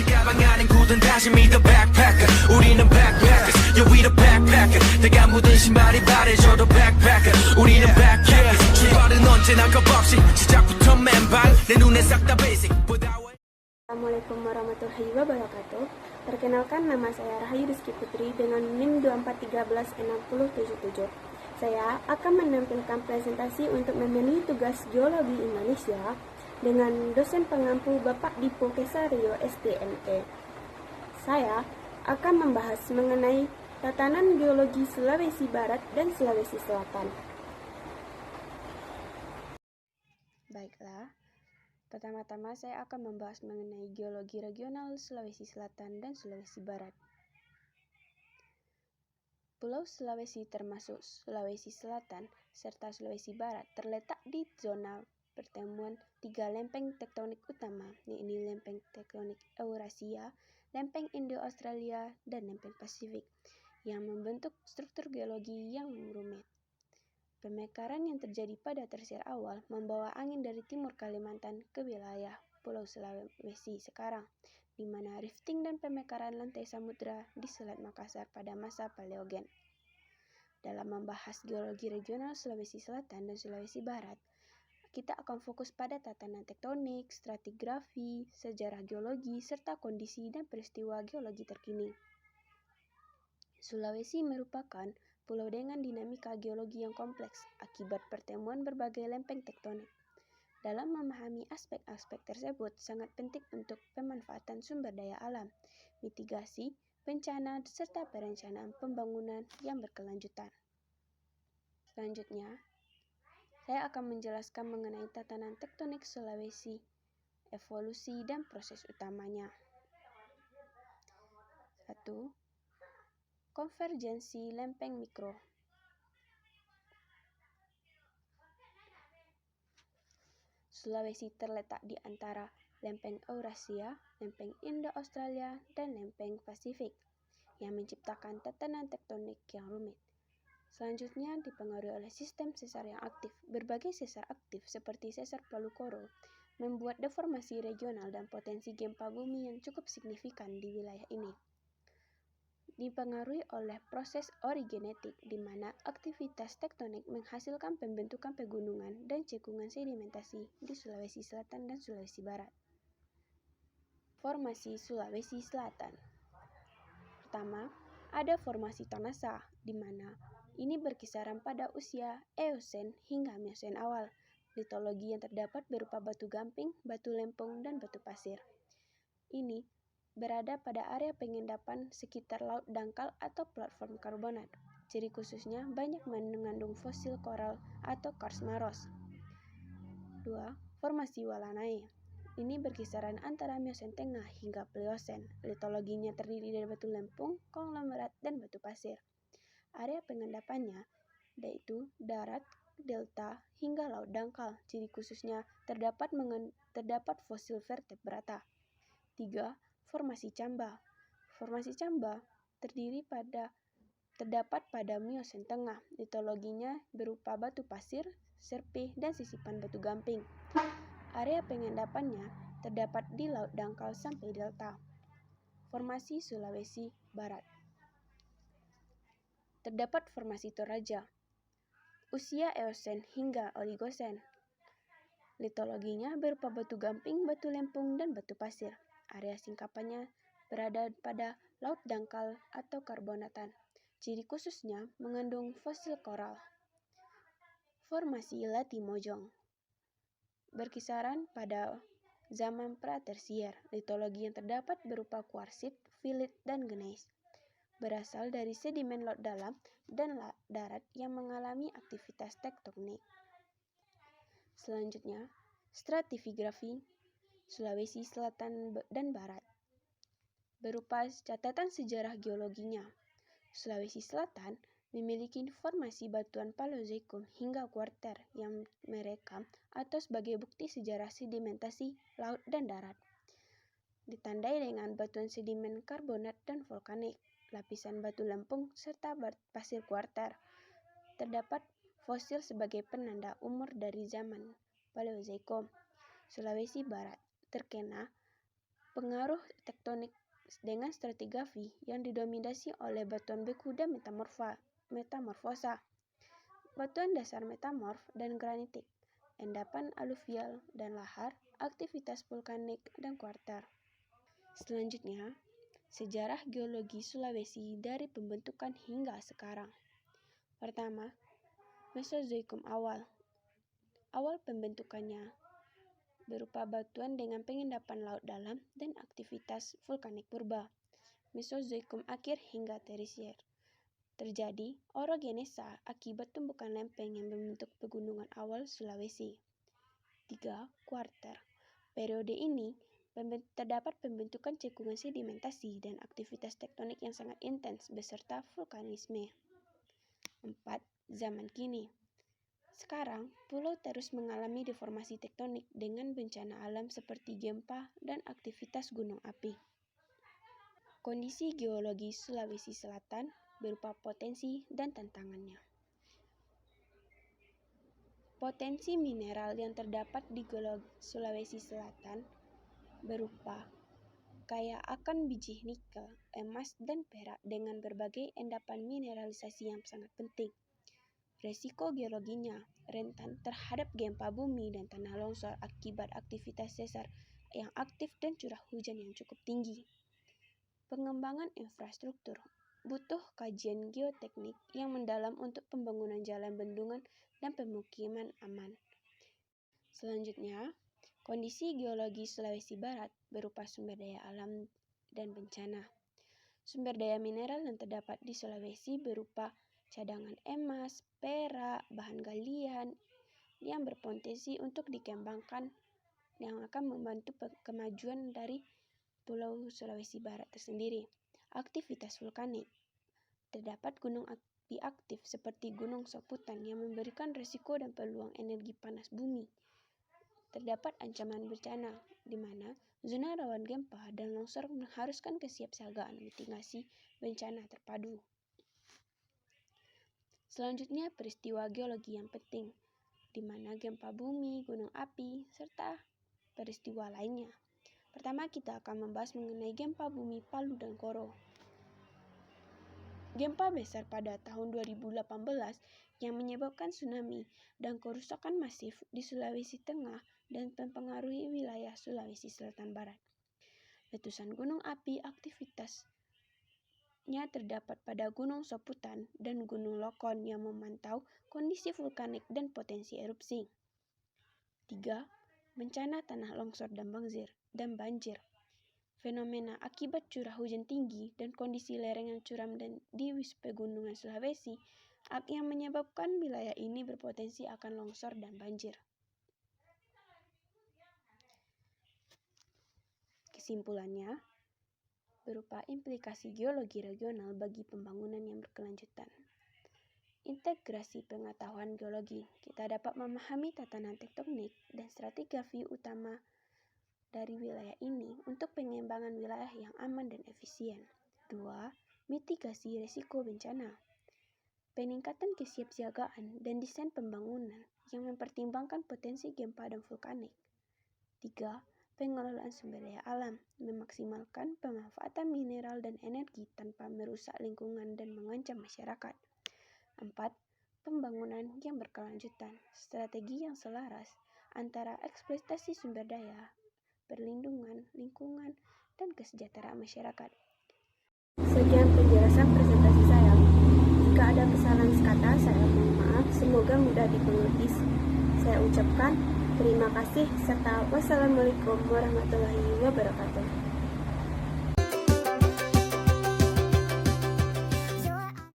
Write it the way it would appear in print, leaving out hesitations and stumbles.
가방 안엔 굳은 다짐이 the backpacker 우리는 backpackers yeah we the backpacker 내가 묻은 신발이 바래져도 backpacker 우리는 backpackers 출발은 언제나 겁없이 시작부터 맨발 내 눈에 싹 다 basic Assalamualaikum warahmatullahi wabarakatuh. Perkenalkan, nama saya Rahayu Rizky Putri dengan NIM 2431677. Saya akan menampilkan presentasi untuk memenuhi tugas Geologi Indonesia dengan dosen pengampu Bapak Dipo Kesario SDME. Saya akan membahas mengenai tatanan geologi Sulawesi Barat dan Sulawesi Selatan. Baiklah. Pertama-tama saya akan membahas mengenai geologi regional Sulawesi Selatan dan Sulawesi Barat. Pulau Sulawesi termasuk Sulawesi Selatan serta Sulawesi Barat terletak di zona pertemuan tiga lempeng tektonik utama, yaitu lempeng tektonik Eurasia, lempeng Indo-Australia, dan lempeng Pasifik, yang membentuk struktur geologi yang rumit. Pemekaran yang terjadi pada tersier awal membawa angin dari timur Kalimantan ke wilayah Pulau Sulawesi sekarang, di mana rifting dan pemekaran lantai samudra di Selat Makassar pada masa Paleogen. Dalam membahas geologi regional Sulawesi Selatan dan Sulawesi Barat, kita akan fokus pada tatanan tektonik, stratigrafi, sejarah geologi, serta kondisi dan peristiwa geologi terkini. Sulawesi merupakan pulau dengan dinamika geologi yang kompleks akibat pertemuan berbagai lempeng tektonik. Dalam memahami aspek-aspek tersebut sangat penting untuk pemanfaatan sumber daya alam, mitigasi, bencana, serta perencanaan pembangunan yang berkelanjutan. Selanjutnya, saya akan menjelaskan mengenai tatanan tektonik Sulawesi, evolusi dan proses utamanya. 1. Konvergensi lempeng mikro. Sulawesi terletak di antara lempeng Eurasia, lempeng Indo-Australia, dan lempeng Pasifik, yang menciptakan tatanan tektonik yang rumit. Selanjutnya dipengaruhi oleh sistem sesar yang aktif. Berbagai sesar aktif seperti sesar Palu Koro membuat deformasi regional dan potensi gempa bumi yang cukup signifikan di wilayah ini. Dipengaruhi oleh proses origenetik, di mana aktivitas tektonik menghasilkan pembentukan pegunungan dan cekungan sedimentasi di Sulawesi Selatan dan Sulawesi Barat. Formasi Sulawesi Selatan. Pertama, ada formasi Tonassa, di mana ini berkisaran pada usia Eosen hingga Miosen awal. Litologi yang terdapat berupa batu gamping, batu lempung, dan batu pasir. Ini berada pada area pengendapan sekitar laut dangkal atau platform karbonat. Ciri khususnya banyak mengandung fosil koral atau kars maros. 2. Formasi Walanae. Ini berkisaran antara Miosen tengah hingga Pliocene. Litologinya terdiri dari batu lempung, konglomerat, dan batu pasir. Area pengendapannya yaitu darat, delta, hingga laut dangkal. Ciri khususnya terdapat fosil vertebrata. 3. Formasi Camba. Formasi Camba terdapat pada Miosen tengah. Litologinya berupa batu pasir, serpih, dan sisipan batu gamping. Area pengendapannya terdapat di laut dangkal sampai delta. Formasi Sulawesi Barat. Terdapat formasi Toraja. Usia Eosen hingga Oligosen. Litologinya berupa batu gamping, batu lempung, dan batu pasir. Area singkapannya berada pada laut dangkal atau karbonatan. Ciri khususnya mengandung fosil koral. Formasi Latimojong. Berkisaran pada zaman pratersier. Litologi yang terdapat berupa kuarsit, filit, dan gneis. Berasal dari sedimen laut dalam dan darat yang mengalami aktivitas tektonik. Selanjutnya, stratigrafi Sulawesi Selatan dan Barat. Berupa catatan sejarah geologinya, Sulawesi Selatan memiliki formasi batuan Paleozoikum hingga kuarter yang merekam atau sebagai bukti sejarah sedimentasi laut dan darat. Ditandai dengan batuan sedimen karbonat dan vulkanik, lapisan batu lempung, serta pasir kuarter. Terdapat fosil sebagai penanda umur dari zaman Paleozoikum. Sulawesi Barat terkena Pengaruh tektonik dengan stratigrafi yang didominasi oleh batuan beku dan metamorfosa, batuan dasar metamorf dan granitik, endapan aluvial dan lahar, aktivitas vulkanik dan kuarter. Selanjutnya, sejarah geologi Sulawesi dari pembentukan hingga sekarang. Pertama, Mesozoikum awal. Awal pembentukannya berupa batuan dengan pengendapan laut dalam dan aktivitas vulkanik purba. Mesozoikum akhir hingga tersier. Terjadi orogenesa akibat tumbukan lempeng yang membentuk pegunungan awal Sulawesi. 3. Kuarter. Periode ini terdapat pembentukan cekungan sedimentasi dan aktivitas tektonik yang sangat intens beserta vulkanisme. 4. Zaman kini. Sekarang, pulau terus mengalami deformasi tektonik dengan bencana alam seperti gempa dan aktivitas gunung api. Kondisi geologi Sulawesi Selatan berupa potensi dan tantangannya. Potensi mineral yang terdapat di Sulawesi Selatan berupa kaya akan biji nikel, emas, dan perak dengan berbagai endapan mineralisasi yang sangat penting. Resiko geologinya rentan terhadap gempa bumi dan tanah longsor akibat aktivitas sesar yang aktif dan curah hujan yang cukup tinggi. Pengembangan infrastruktur butuh kajian geoteknik yang mendalam untuk pembangunan jalan bendungan dan pemukiman aman. Selanjutnya, kondisi geologi Sulawesi Barat berupa sumber daya alam dan bencana. Sumber daya mineral yang terdapat di Sulawesi berupa cadangan emas, perak, bahan galian yang berpotensi untuk dikembangkan yang akan membantu kemajuan dari Pulau Sulawesi Barat tersendiri. Aktivitas vulkanik. Terdapat gunung api aktif seperti Gunung Soputan yang memberikan risiko dan peluang energi panas bumi. Terdapat ancaman bencana, di mana zona rawan gempa dan longsor mengharuskan kesiapsiagaan mitigasi bencana terpadu. Selanjutnya, peristiwa geologi yang penting, di mana gempa bumi, gunung api, serta peristiwa lainnya. Pertama, kita akan membahas mengenai gempa bumi Palu dan Koro. Gempa besar pada tahun 2018 yang menyebabkan tsunami dan kerusakan masif di Sulawesi Tengah dan mempengaruhi wilayah Sulawesi Selatan Barat. Letusan gunung api aktivitasnya terdapat pada Gunung Soputan dan Gunung Lokon yang memantau kondisi vulkanik dan potensi erupsi. 3. Bencana tanah longsor dan banjir. Fenomena akibat curah hujan tinggi dan kondisi lereng yang curam di pegunungan Sulawesi yang menyebabkan wilayah ini berpotensi akan longsor dan banjir. Kesimpulannya, berupa implikasi geologi regional bagi pembangunan yang berkelanjutan. Integrasi pengetahuan geologi, kita dapat memahami tatanan tektonik dan stratigrafi utama dari wilayah ini untuk pengembangan wilayah yang aman dan efisien. 2. Mitigasi risiko bencana. Peningkatan kesiapsiagaan dan desain pembangunan yang mempertimbangkan potensi gempa dan vulkanik. 3. Pengelolaan sumber daya alam, memaksimalkan pemanfaatan mineral dan energi tanpa merusak lingkungan dan mengancam masyarakat. 4. Pembangunan yang berkelanjutan, strategi yang selaras antara eksploitasi sumber daya, perlindungan lingkungan, dan kesejahteraan masyarakat. Sekian penjelasan presentasi saya. Jika ada kesalahan kata, saya mohon maaf. Semoga mudah dimengerti. Saya ucapkan terima kasih serta wassalamualaikum warahmatullahi wabarakatuh.